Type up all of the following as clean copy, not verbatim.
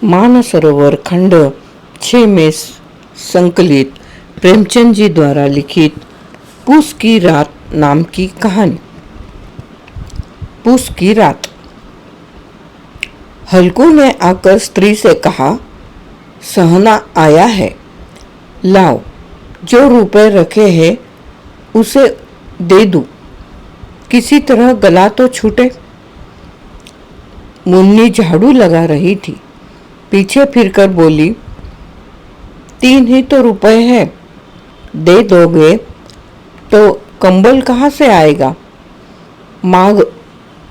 मानसरोवर खंड 6 में संकलित प्रेमचंद जी द्वारा लिखित पूस की रात नाम की कहानी। पूस की रात। हल्कू ने आकर स्त्री से कहा, सहना आया है, लाओ, जो रुपए रखे हैं उसे दे दूं, किसी तरह गला तो छूटे। मुन्नी झाड़ू लगा रही थी, पीछे फिरकर बोली, 3 ही तो रुपए है, दे दोगे तो कंबल कहाँ से आएगा। माघ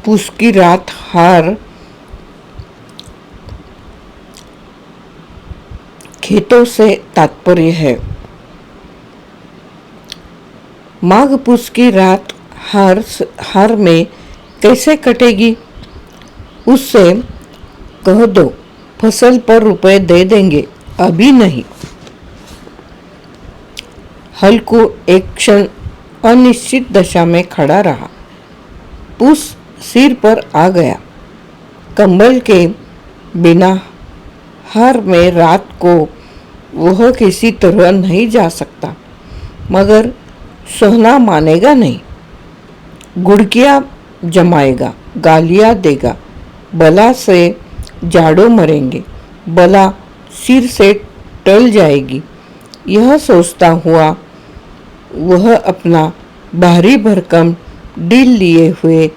पूस की रात हार खेतों से तात्पर्य है। माघ पूस की रात हार में कैसे कटेगी, उससे कह दो फसल पर रुपए दे देंगे, अभी नहीं। हल्कू एक क्षण अनिश्चित दशा में खड़ा रहा। पूस सिर पर आ गया। कंबल के बिना हार में रात को वह किसी तरह नहीं जा सकता, मगर सोहना मानेगा नहीं। गुड़कियां जमाएगा, गालियां देगा, बला से जाड़ों मरेंगे, बला सिर से टल जाएगी। यह सोचता हुआ वह अपना भारी भरकम डील लिए हुए,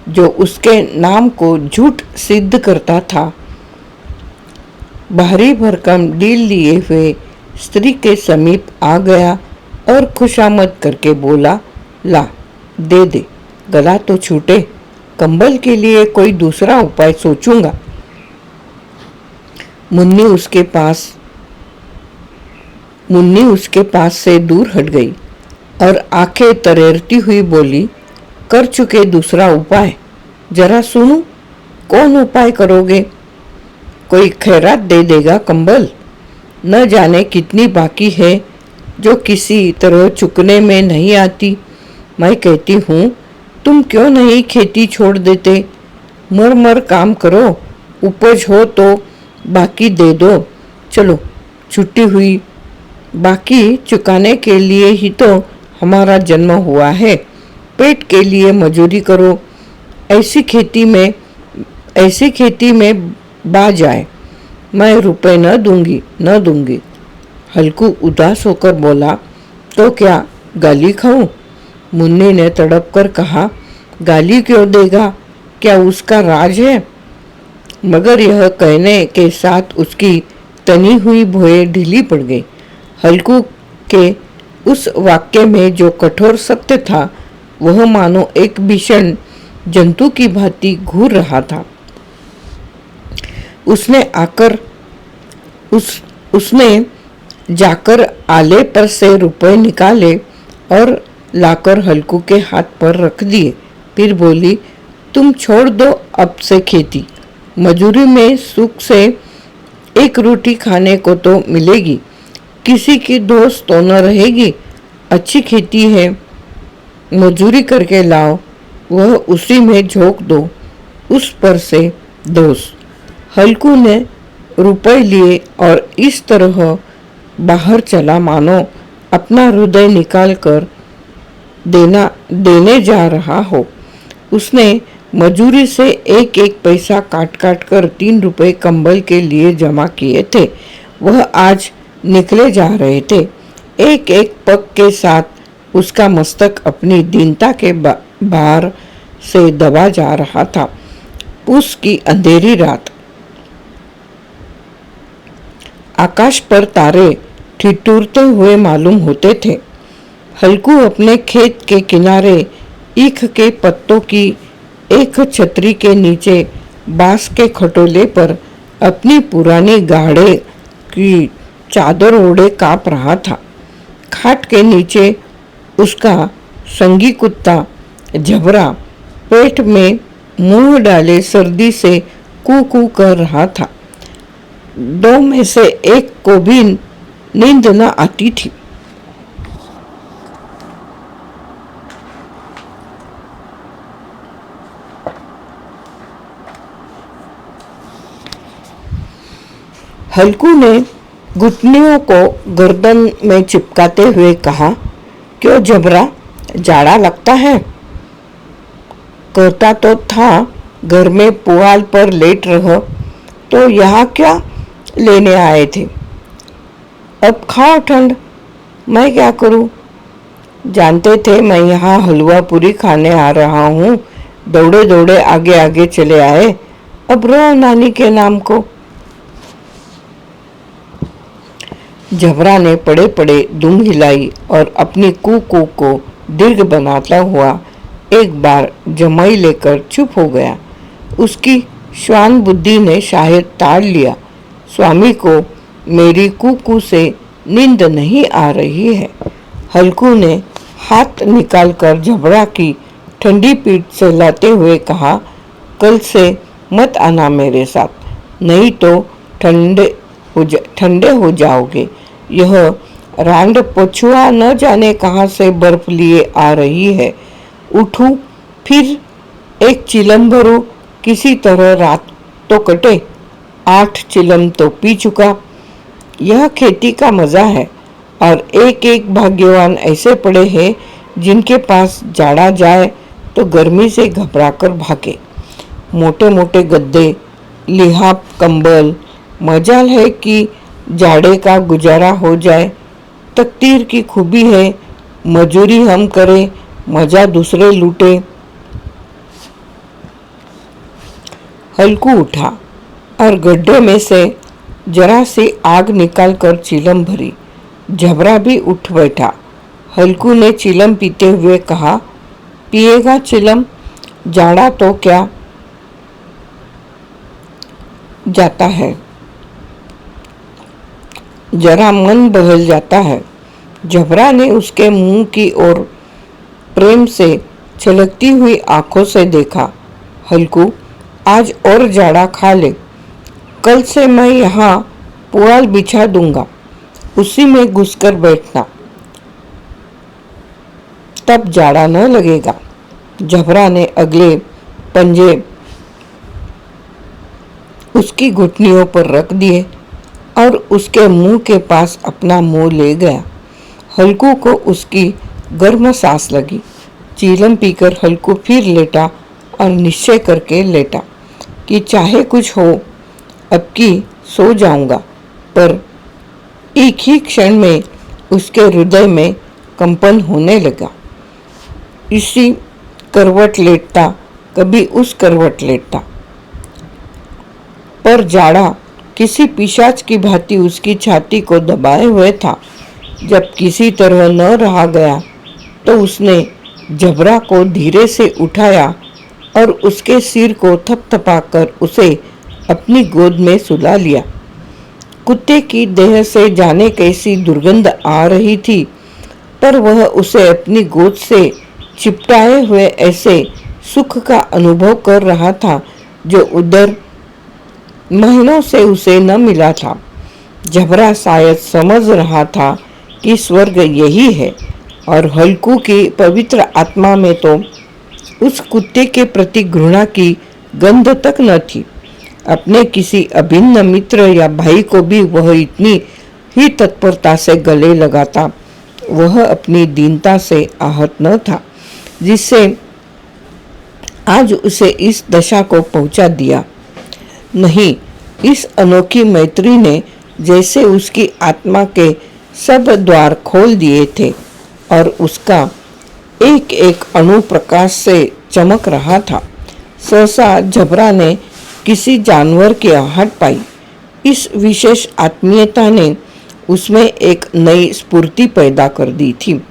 जो उसके नाम को झूठ सिद्ध करता था, भारी भरकम डील लिए हुए स्त्री के समीप आ गया और खुशामद करके बोला, ला, दे दे, गला तो छूटे, कंबल के लिए कोई दूसरा उपाय सोचूंगा। मुन्नी उसके पास से दूर हट गई और आंखें तरेरती हुई बोली, कर चुके दूसरा उपाय, जरा सुनो, कौन उपाय करोगे। कोई खैरात दे देगा कंबल, न जाने कितनी बाकी है जो किसी तरह चुकने में नहीं आती। मैं कहती हूँ, तुम क्यों नहीं खेती छोड़ देते, मर मर काम करो, उपज हो तो बाकी दे दो। चलो, छुट्टी हुई, बाकी चुकाने के लिए ही तो हमारा जन्म हुआ है, पेट के लिए मजूरी करो। ऐसी खेती में बा जाए, मैं रुपए न दूंगी। हल्कू उदास होकर बोला, तो क्या गाली खाऊं। मुन्नी ने तड़प कर कहा, गाली क्यों देगा, क्या उसका राज है। मगर यह कहने के साथ उसकी तनी हुई भौहें ढीली पड़ गई। हल्कू के उस वाक्य में जो कठोर सत्य था, वह मानो एक भीषण जंतु की भांति घूर रहा था। उसने जाकर आले पर से रुपए निकाले और लाकर हल्कू के हाथ पर रख दिए। फिर बोली, तुम छोड़ दो अब से खेती, मजूरी में सुख से एक रोटी खाने को तो मिलेगी, किसी की दोस्त तो न रहेगी। अच्छी खेती है, मजूरी करके लाओ, वह उसी में झोंक दो, उस पर से दोस्त। हल्कू ने रुपए लिए और इस तरह बाहर चला मानो अपना हृदय निकाल कर देने जा रहा हो। उसने मजूरी से एक एक पैसा काट काट कर 3 रुपए कंबल के लिए जमा किए थे। वह आज निकले जा रहे थे। एक एक पग के साथ उसका मस्तक अपनी दीनता के भार से दबा जा रहा था। पूस की अंधेरी रात। आकाश पर तारे ठिठुरते हुए मालूम होते थे। हल्कू अपने खेत के किनारे ईख के पत्तों की एक छतरी के नीचे बांस के खटोले पर अपनी पुरानी गाढ़े की चादर ओढ़े कांप रहा था। खाट के नीचे उसका संगी कुत्ता झबरा पेट में मुंह डाले सर्दी से कू कू कर रहा था। 2 में से एक को भी नींद न आती थी। हल्कू ने घुटनियों को गर्दन में चिपकाते हुए कहा, क्यों जबरा, जाड़ा लगता है? कहता तो था घर में पुआल पर लेट रहो, तो यहाँ क्या लेने आए थे? अब खाओ ठंड, मैं क्या करूं? जानते थे मैं यहाँ हलवा पूरी खाने आ रहा हूँ, दौड़े दौड़े आगे आगे चले आए, अब रो नानी के नाम को। जबरा ने पड़े पड़े दुम हिलाई और अपनी कू को दीर्घ बनाता हुआ एक बार जमाई लेकर चुप हो गया। उसकी श्वान बुद्धि ने शायद ताड़ लिया, स्वामी को मेरी कू से नींद नहीं आ रही है। हल्कू ने हाथ निकालकर जबरा की ठंडी पीठ सहलाते हुए कहा, कल से मत आना मेरे साथ, नहीं तो ठंडे हो जाओगे। यह रांड पछुआ न जाने कहाँ से बर्फ लिए आ रही है। उठूं फिर एक चिलम भरूं, किसी तरह रात तो कटे। 8 चिलम तो पी चुका। यह खेती का मजा है, और एक एक भाग्यवान ऐसे पड़े हैं जिनके पास जाड़ा जाए तो गर्मी से घबराकर भागे। मोटे मोटे गद्दे, लिहाफ, कंबल, मजाल है कि जाड़े का गुजारा हो जाए। तकदीर की खूबी है, मजूरी हम करें, मजा दूसरे लूटे। हल्कू उठा और गड्ढे में से जरा सी आग निकालकर चिलम भरी। जबरा भी उठ बैठा। हल्कू ने चिलम पीते हुए कहा, पिएगा चिलम? जाड़ा तो क्या जाता है, जरा मन बदल जाता है। जबरा ने उसके मुंह की ओर प्रेम से छलकती हुई आंखों से देखा। हल्कू, आज और जाड़ा खा ले, कल से मैं यहाँ पुआल बिछा दूंगा, उसी में घुसकर बैठना, तब जाड़ा न लगेगा। जबरा ने अगले पंजे उसकी घुटनियों पर रख दिए और उसके मुंह के पास अपना मुंह ले गया। हल्कू को उसकी गर्म सांस लगी। चीलम पीकर हल्कू फिर लेटा और निश्चय करके लेटा कि चाहे कुछ हो, अब की सो जाऊंगा। पर एक ही क्षण में उसके हृदय में कंपन होने लगा। इसी करवट लेटता, कभी उस करवट लेटता, पर जाड़ा किसी पिशाच की भांति उसकी छाती को दबाए हुए था। जब किसी तरह न रहा गया तो उसने जबरा को धीरे से उठाया और उसके सिर को थपथपाकर उसे अपनी गोद में सुला लिया। कुत्ते की देह से जाने कैसी दुर्गंध आ रही थी, पर वह उसे अपनी गोद से चिपटाए हुए ऐसे सुख का अनुभव कर रहा था जो उधर महीनों से उसे न मिला था। जबरा शायद समझ रहा था कि स्वर्ग यही है, और हल्कू की पवित्र आत्मा में तो उस कुत्ते के प्रति घृणा की गंध तक न थी। अपने किसी अभिन्न मित्र या भाई को भी वह इतनी ही तत्परता से गले लगाता। वह अपनी दीनता से आहत न था जिससे आज उसे इस दशा को पहुंचा दिया। नहीं, इस अनोखी मैत्री ने जैसे उसकी आत्मा के सब द्वार खोल दिए थे और उसका एक एक अणु प्रकाश से चमक रहा था। सहसा जबरा ने किसी जानवर की आहट पाई। इस विशेष आत्मीयता ने उसमें एक नई स्फूर्ति पैदा कर दी थी,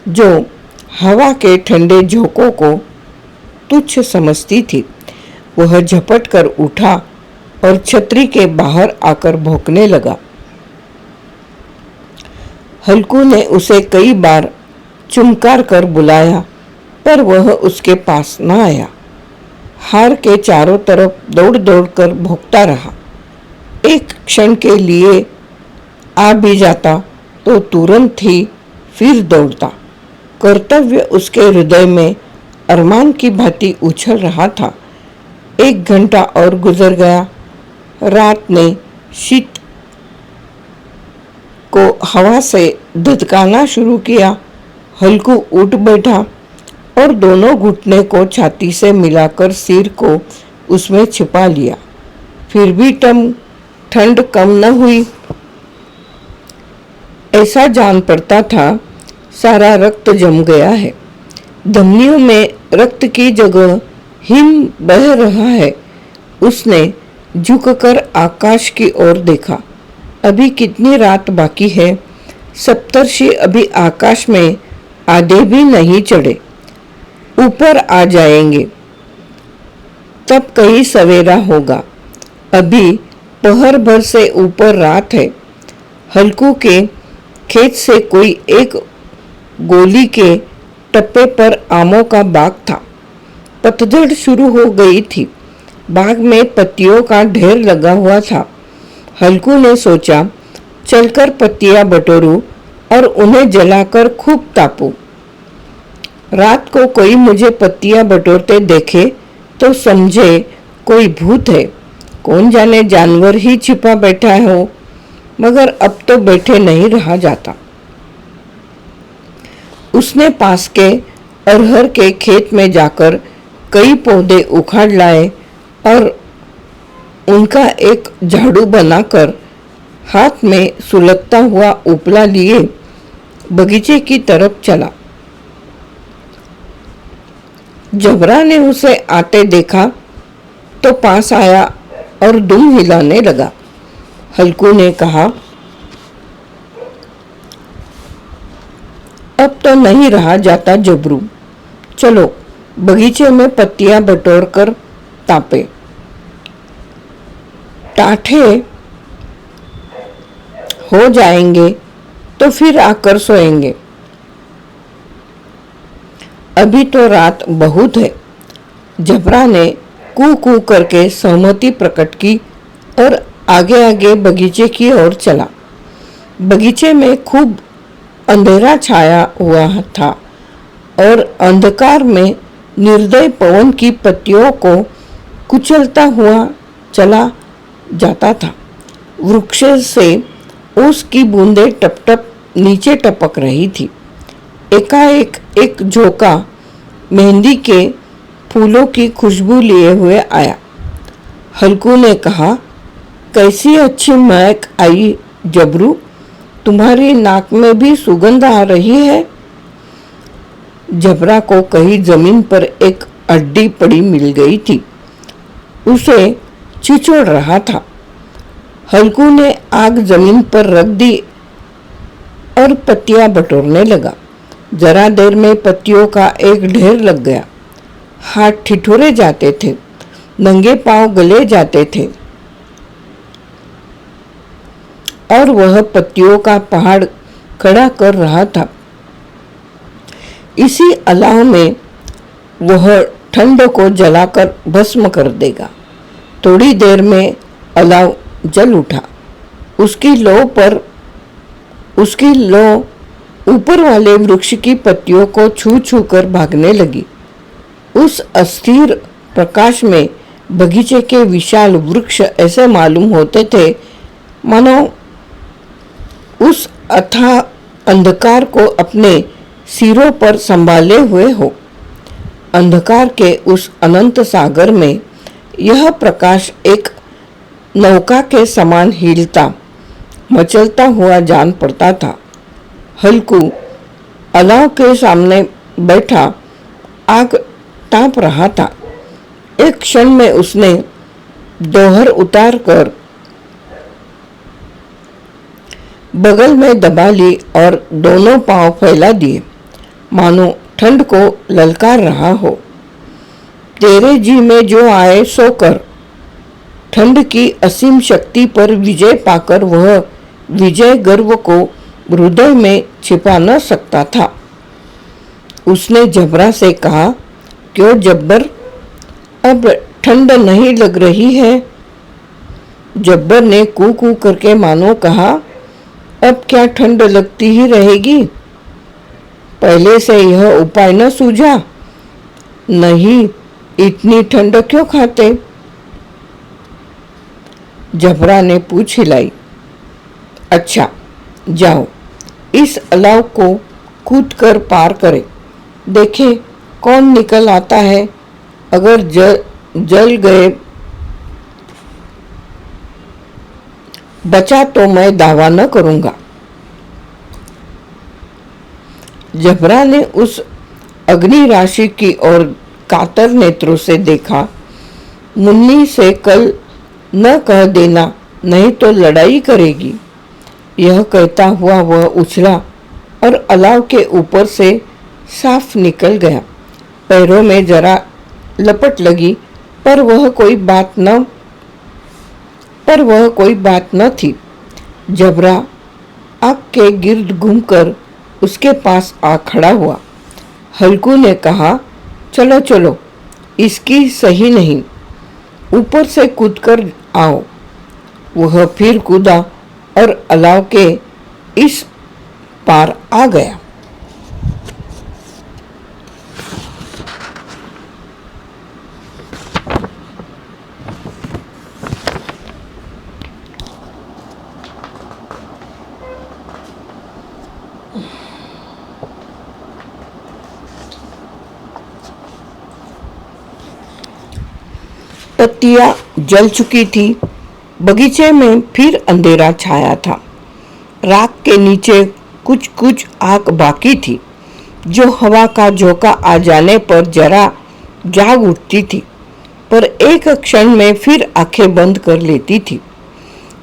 जो हवा के ठंडे झोंकों को तुच्छ समझती थी। वह झपट कर उठा और छतरी के बाहर आकर भौंकने लगा। हल्कू ने उसे कई बार चुमकार कर बुलाया, पर वह उसके पास न आया। हार के चारों तरफ दौड़ दौड़ कर भौंकता रहा। एक क्षण के लिए आ भी जाता तो तुरंत ही फिर दौड़ता। कर्तव्य उसके हृदय में अरमान की भांति उछल रहा था। 1 घंटा और गुजर गया। रात ने शीत को हवा से धधकाना शुरू किया। हल्कू उठ बैठा और दोनों घुटने को छाती से मिलाकर सिर को उसमें छिपा लिया। फिर भी ठंड कम न हुई। ऐसा जान पड़ता था सारा रक्त जम गया है, धमनियों में रक्त की जगह हिम बह रहा है। उसने झुककर आकाश की ओर देखा। अभी कितनी रात बाकी है। सप्तर्षि अभी आकाश में आधे भी नहीं चढ़े, ऊपर आ जाएंगे, तब कहीं सवेरा होगा। अभी पहर भर से ऊपर रात है। हल्कू के खेत से कोई एक गोली के टप्पे पर आमों का बाग था। पतझड़ शुरू हो गई थी। बाग में पत्तियों का ढेर लगा हुआ था। हल्कू ने सोचा, चलकर पत्तियां बटोरूं और उन्हें जलाकर खूब तापूं। रात को कोई मुझे पत्तियां बटोरते देखे तो समझे कोई भूत है। कौन जाने जानवर ही छिपा बैठा हो, मगर अब तो बैठे नहीं रहा जाता। उसने पास के अरहर के खेत में जाकर कई पौधे उखाड़ लाए और उनका एक झाड़ू बनाकर हाथ में सुलगता हुआ उपला लिए बगीचे की तरफ चला। जबरा ने उसे आते देखा तो पास आया और दुम हिलाने लगा। हल्कू ने कहा, अब तो नहीं रहा जाता जबरू, चलो बगीचे में पत्तियां बटोर कर तापे। टाठे हो जाएंगे तो फिर आकर सोएंगे। अभी तो रात बहुत है। जबरा ने कू कू करके सहमति प्रकट की और आगे आगे बगीचे की ओर चला। बगीचे में खूब अंधेरा छाया हुआ था और अंधकार में निर्दय पवन की पत्तियों को कुचलता हुआ चला जाता था। वृक्ष से ओस की बूंदें टप टप नीचे टपक रही थी। एकाएक एक झोंका मेहंदी के फूलों की खुशबू लिए हुए आया। हल्कू ने कहा, कैसी अच्छी महक आई जबरू, तुम्हारी नाक में भी सुगंध आ रही है। जबरा को कहीं जमीन पर एक अड्डी पड़ी मिल गई थी, उसे छिछोड़ रहा था। हल्कू ने आग जमीन पर रख दी और पत्तियां बटोरने लगा। जरा देर में पत्तियों का एक ढेर लग गया। हाथ ठिठुरे जाते थे, नंगे पांव गले जाते थे और वह पत्तियों का पहाड़ खड़ा कर रहा था। इसी अलाव में वह ठंड को जलाकर भस्म कर देगा। थोड़ी देर में अलाव जल उठा। उसकी लो ऊपर वाले वृक्ष की पत्तियों को छू छू कर भागने लगी। उस अस्थिर प्रकाश में बगीचे के विशाल वृक्ष ऐसे मालूम होते थे मानो उस अथाह अंधकार को अपने सिरों पर संभाले हुए हो। अंधकार के उस अनंत सागर में यह प्रकाश एक नौका के समान हिलता मचलता हुआ जान पड़ता था। हल्कू अलाव के सामने बैठा आग ताप रहा था। एक क्षण में उसने दोहर उतार कर बगल में दबा ली और दोनों पांव फैला दिए, मानो ठंड को ललकार रहा हो। तेरे जी में जो आए सो कर। ठंड की असीम शक्ति पर विजय पाकर वह विजय गर्व को हृदय में छिपा न सकता था। उसने जबरा से कहा, क्यों जब्बर, अब ठंड नहीं लग रही है? जब्बर ने कू कू करके मानो कहा, अब क्या ठंड लगती ही रहेगी? पहले से यह उपाय न सूझा? नहीं, इतनी ठंड क्यों खाते? जबरा ने पूछ हिलाई। अच्छा, जाओ, इस अलाव को कूद कर पार करें, देखे कौन निकल आता है। अगर जल गए बचा तो मैं दावा न करूंगा। जबरा ने उस अग्नि राशि की ओर कातर नेत्रों से देखा। मुन्नी से कल न कह देना, नहीं तो लड़ाई करेगी। यह कहता हुआ वह उछला और अलाव के ऊपर से साफ निकल गया। पैरों में जरा लपट लगी, पर वह कोई बात न थी। जबरा आग के गिर्द घूमकर उसके पास आ खड़ा हुआ। हल्कू ने कहा, चलो चलो, इसकी सही नहीं, ऊपर से कूदकर आओ। वह फिर कूदा और अलाव के इस पार आ गया। पत्तियां जल चुकी थी। बगीचे में फिर अंधेरा छाया था। राख के नीचे कुछ कुछ आग बाकी थी, जो हवा का झोंका आ जाने पर जरा जाग उठती थी, पर एक क्षण में फिर आंखें बंद कर लेती थी।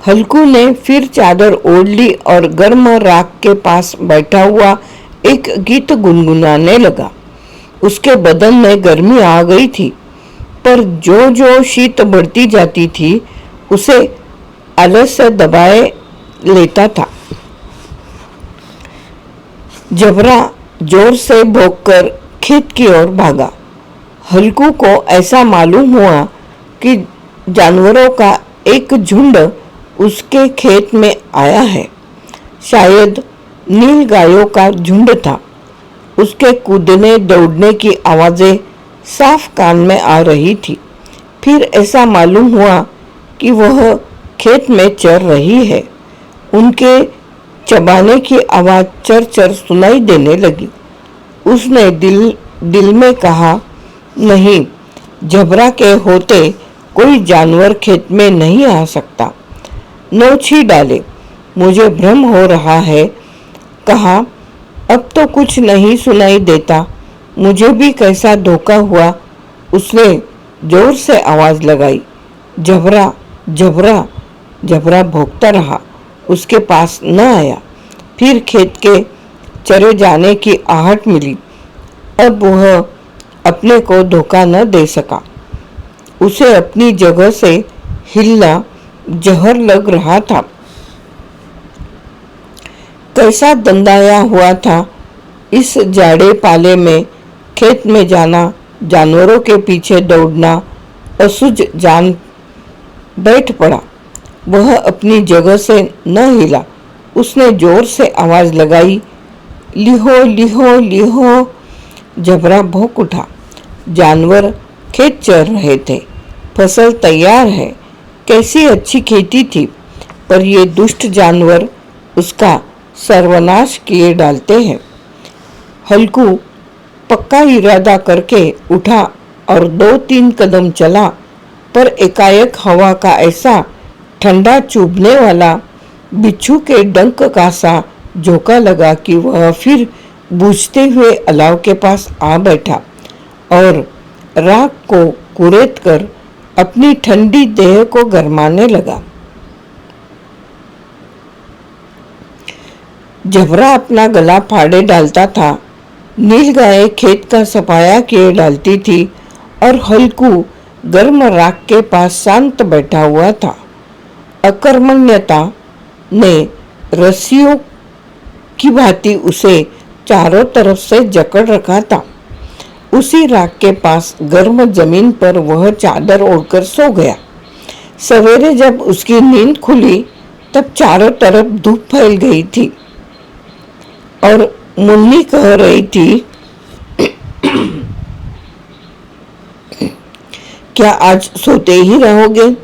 हल्कू ने फिर चादर ओढ़ ली और गर्म राख के पास बैठा हुआ एक गीत गुनगुनाने लगा। उसके बदन में गर्मी आ गई थी, पर जो जो शीत बढ़ती जाती थी उसे आलस्य दबाए लेता था। जबरा जोर से भौंककर खेत की ओर भागा। हल्कू को ऐसा मालूम हुआ कि जानवरों का एक झुंड उसके खेत में आया है। शायद नील गायों का झुंड था। उसके कूदने दौड़ने की आवाजें साफ कान में आ रही थी। फिर ऐसा मालूम हुआ कि वह खेत में चर रही है। उनके चबाने की आवाज चर चर सुनाई देने लगी। उसने दिल में कहा, नहीं, जबरा के होते कोई जानवर खेत में नहीं आ सकता। नोच ही डाले, मुझे भ्रम हो रहा है। कहा, अब तो कुछ नहीं सुनाई देता। मुझे भी कैसा धोखा हुआ। उसने जोर से आवाज लगाई, जबरा जबरा। जबरा भौंकता रहा, उसके पास न आया। फिर खेत के चरे जाने की आहट मिली। अब वह अपने को धोखा न दे सका। उसे अपनी जगह से हिलना जहर लग रहा था। कैसा दंदाया हुआ था। इस जाड़े पाले में खेत में जाना, जानवरों के पीछे दौड़ना, असुझ जान बैठ पड़ा। वह अपनी जगह से न हिला। उसने जोर से आवाज लगाई, लिहो लिहो लिहो। जबरा भौंक उठा। जानवर खेत चर रहे थे। फसल तैयार है। कैसी अच्छी खेती थी, पर ये दुष्ट जानवर उसका सर्वनाश किए डालते हैं। हल्कू पक्का इरादा करके उठा और 2-3 कदम चला, पर एकाएक हवा का ऐसा ठंडा चुभने वाला बिच्छू के डंक का सा झोंका लगा कि वह फिर बुझते हुए अलाव के पास आ बैठा और राख को कुरेद कर अपनी ठंडी देह को गरमाने लगा। जबरा अपना गला फाड़े डालता था। नील गाय खेत का सफाया किए डालती थी और हल्कू गर्म राख के पास शांत बैठा हुआ था। अकर्मण्यता ने रस्सियों की भांति उसे चारों तरफ से जकड़ रखा था। उसी राख के पास गर्म जमीन पर वह चादर ओढ़कर सो गया। सवेरे जब उसकी नींद खुली तब चारों तरफ धूप फैल गई थी और मुन्नी कह रही थी, क्या आज सोते ही रहोगे?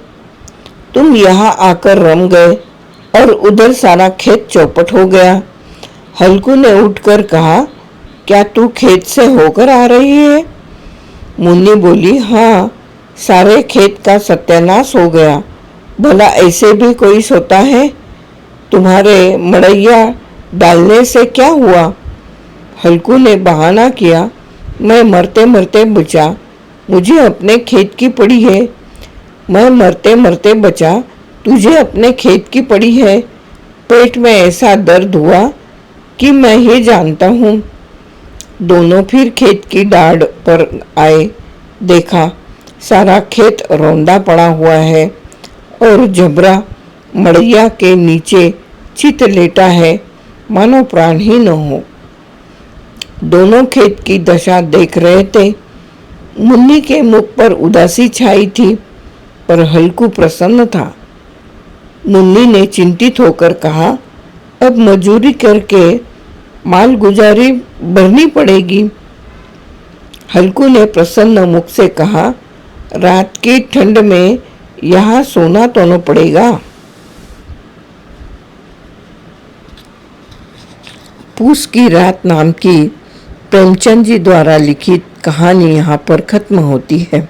तुम यहाँ आकर रम गए। और उधर सारा खेत चौपट हो गया। हल्कू ने उठकर कहा, क्या तू खेत से होकर आ रही है? मुन्नी बोली, हाँ, सारे खेत का सत्यानाश हो गया। भला ऐसे भी कोई सोता है? तुम्हारे मड़ैया डालने से क्या हुआ? हल्कू ने बहाना किया, मैं मरते मरते बचा, मुझे अपने खेत की पड़ी है। मैं मरते मरते बचा, तुझे अपने खेत की पड़ी है। पेट में ऐसा दर्द हुआ कि मैं ही जानता हूँ। दोनों फिर खेत की डाढ़ पर आए। देखा, सारा खेत रौंदा पड़ा हुआ है और जबरा मड़ैया के नीचे चित लेटा है, मानो प्राण ही न हो। दोनों खेत की दशा देख रहे थे। मुन्नी के मुख पर उदासी छाई थी, पर हल्कू प्रसन्न था। मुन्नी ने चिंतित होकर कहा, अब मजूरी करके माल गुजारी भरनी पड़ेगी। हल्कू ने प्रसन्न मुख से कहा, रात की ठंड में यहाँ सोना तो न पड़ेगा। पूस की रात नाम की प्रेमचंद जी द्वारा लिखित कहानी यहाँ पर खत्म होती है।